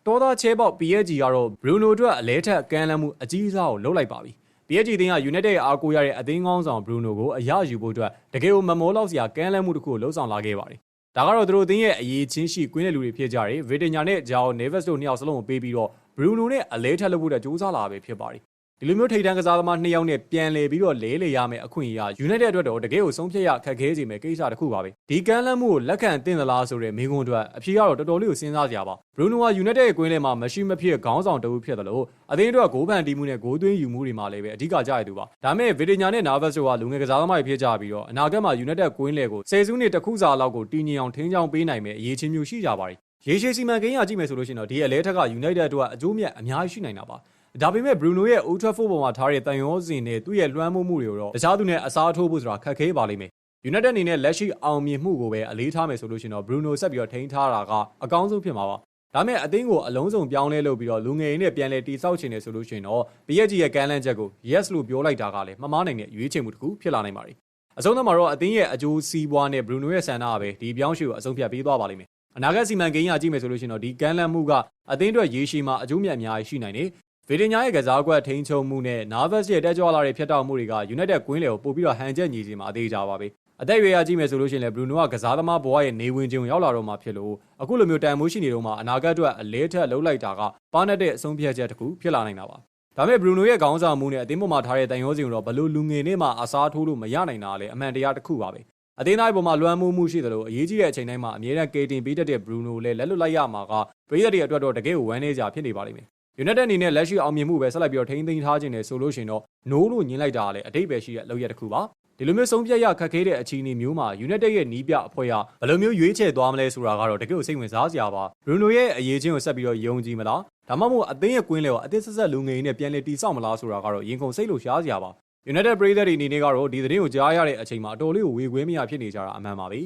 တောသားချဲပေါက် PSG ကတော့ Bruno အတွက်အလဲထက်ကမ်းလှမ်းမှုအကြီးစားကိုလှုပ်လိုက်ပါပြီ။ PSG အသင်းက United ရဲ့အားကိုးရတဲ့အသင်းကောင်းဆောင် Bruno ကိုအရယူဖို့အတွက်တကယ်ကိုမမောလောက်စရာကမ်းလှမ်းမှုတစ်ခုကိုလှုပ်ဆောင်လာခဲ့ပါတယ်။ဒါကတော့သူတို့အသင်းရဲ့အရေးချင်းရှိကွင်းတဲ့လူတွေဖြစ်ကြတယ်။ Vitinha နဲ့ Joao Neves တို့နှစ်ယောက်စလုံးကိုပေးပြီးတော့ Bruno နဲ့အလဲထက်လုပ်ဖို့အတွက်စူးစမ်းလာပဲဖြစ်ပါတယ်။ဒီလိုမျိုးထိပ်တန်းကစားသမားနှစ်ယောက်နဲ့ပြန်လည်ပြီးတော့လဲရမယ်အခွင့်အရေး United အတွက်တော့တကယ်ကိုဆုံးဖြတ်ရခက်ခဲစေမယ်ကိစ္စတစ်ခုပါပဲ။ဒီကမ်းလှမ်းမှုကိုလက်ခံသင့်သလားဆိုတဲ့မေးခွန်းအတွက်အဖြေကတော့တော်တော်လေးကိုစဉ်းစားစရာပါ။ Bruno က United ရဲ့ကွင်းထဲမှာမရှိမဖြစ်ခေါင်းဆောင်တဦးဖြစ်တယ်လို့အသင်းအတွက်ဂိုးဖန်တီးမှုနဲ့ဂိုးသွင်းယူမှုတွေမှာလည်းပဲအဓိကကြရသူပါ။ဒါမဲ့ Vitinha နဲ့ Neves တို့ကလူငယ်ကစားသမားတွေဖြစ်ကြပြီးတော့အနာဂတ်မှာ United ကွင်းလေကိုဆယ်စုနှစ်တစ်ခုစာလောက်ကိုတည်ငြိမ်အောင်ထိန်းချောင်းပေးနိုင်မယ်အရေးချင်းမျိုးရှိကြပါတယ်။ရေရှည်စီမံကိန်းရကြည့်မယ်ဆိုလို့ရှိရင်တော့ဒီအလဲထက်က United အတွက်အကျိုးမြတ်အများကြီးရှိနိုင်တာပါ။ဒါပေမဲ့ Bruno ရဲ့ Old Trafford ပေါ်မှာထားတဲ့တန်ရောစင်နဲ့သူ့ရဲ့လွှမ်းမိုးမှုတွေကိုတော့တခြားသူနဲ့အစားထိုးဖို့ဆိုတာခက်ခဲပါလိမ့်မယ်။ United အနေနဲ့လက်ရှိအောင်မြင်မှုကိုပဲအလေးထားမယ်ဆိုလို့ရှိရင်တော့ Bruno ဆက်ပြီးတော့ထိန်းထားတာကအကောင်းဆုံးဖြစ်မှာပါ။ဒါမဲ့အသင်းကိုအလုံးစုံပြောင်းလဲလုပ်ပြီးတော့လူငယ်ရင်းနဲ့ပြန်လဲတိဆောက်ချင်တယ်ဆိုလို့ရှိရင်တော့ PSG ရဲ့ကမ်းလှမ်းချက်ကို yes လို့ပြောလိုက်တာကလည်းမမားနိုင်တဲ့ရွေးချယ်မှုတစ်ခုဖြစ်လာနိုင်ပါတယ်။အဆုံးသတ်မှာတော့အသင်းရဲ့အကျိုးစီးပွားနဲ့ Bruno ရဲ့ဆန္ဒကပဲဒီပြောင်းရွှေ့ကိုအဆုံးဖြတ်ပေးသွားပါလိမ့်မယ်။အနာဂတ်စီမံကိန်းရကြည့်မယ်ဆိုလို့ရှိရင်တော့ဒီကမ်းလှမ်းမှုကအသင်းအတွက်ရေရှည်မှာအကျိုးမြတ်အများကြီးရှိနိုင်တယ်။ Vitinha ရဲ့ကစားကွက်ထိန်းချုပ်မှုနဲ့ Neves ရဲ့တက်ကြွလာတဲ့ဖြတ်တောက်မှုတွေက United ကွင်းလေကိုပို့ပြီးတော့ဟန်ချက်ညီစီမှာအသေးကြပါပဲ။အသက်အရွယ်ရကြည့်မယ်ဆိုလို့ရှိရင်လည်း Bruno ကကစားသမားဘဝရဲ့နေဝင်ခြင်းရောက်လာတော့မှဖြစ်လို့အခုလိုမျိုးတန်မိုးရှိနေတော့မှအနာဂတ်အတွက်အလဲထက်လှုပ်လိုက်တာကပါနဲ့တဲ့အဆုံးဖြတ်ချက်တစ်ခုဖြစ်လာနိုင်တာပါ။ဒါပေမဲ့ Bruno ရဲ့ခေါင်းဆောင်မှုနဲ့အသင်းပေါ်မှာထားတဲ့တန်ရောစင်ကိုတော့ဘလို့လူငယ်နဲ့မှအစားထိုးလို့မရနိုင်တာလည်းအမှန်တရားတစ်ခုပါပဲ။အသင်းသားပေါ်မှာလွှမ်းမိုးမှုရှိသလိုအရေးကြီးတဲ့အချိန်တိုင်းမှာအမြဲတမ်းကေတင်ပေးတတ်တဲ့ Bruno လည်းလက်လွတ်လိုက်ရမှာကပရိသတ်တွေအတွက်တော့တကယ်ကိုဝမ်းနည်းစရာဖြစ်နေပါလိမ့်မယ်။ United အနေနဲ့လက်ရှိအောင်မြင်မှုပဲဆက်လိုက်ပြီးတော့ထိန်းသိမ်းထားခြင်းနဲ့ဆိုလို့ရှိရင်တော့ no လို့ညင်လိုက်တာလည်းအတိတ်ပဲရှိတဲ့လုပ်ရတစ်ခုပါဒီလိုမျိုးဆုံးဖြတ်ရခက်ခဲတဲ့အခြေအနေမျိုးမှာ United ရဲ့နီးပြအဖွဲ့ကဘယ်လိုမျိုးရွေးချယ်သွားမလဲဆိုတာကတော့တကယ်ကိုစိတ်ဝင်စားစရာပါ Bruno ရဲ့အရေးချင်းကိုဆက်ပြီးတော့ယုံကြည်မလားဒါမှမဟုတ်အသင်းရဲ့ကွင်းလေကိုအသစ်ဆက်လူငယ်တွေနဲ့ပြန်လည်တည်ဆောက်မလားဆိုတာကတော့ရင်ကုန်စိတ်လို့ရှားစရာပါ United ပရိသတ်တွေအနေနဲ့ကတော့ဒီသတင်းကိုကြားရတဲ့အချိန်မှာအတော်လေးကိုဝေခွဲမရဖြစ်နေကြတာအမှန်ပါပဲ